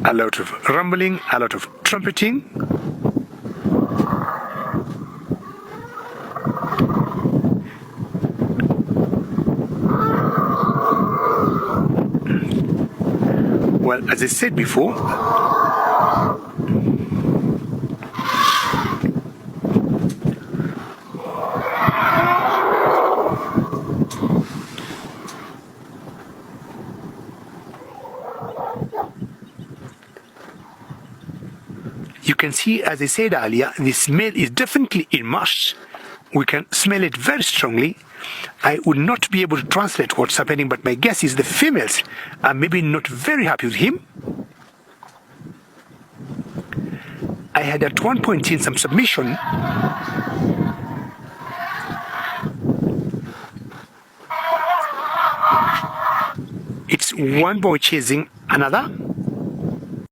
a lot of rumbling, a lot of trumpeting. Well, as I said before, you can see, as I said earlier, the smell is definitely immersed. We can smell it very strongly. I would not be able to translate what's happening, but my guess is the females are maybe not very happy with him. I had at one point seen some submission. It's one boy chasing another.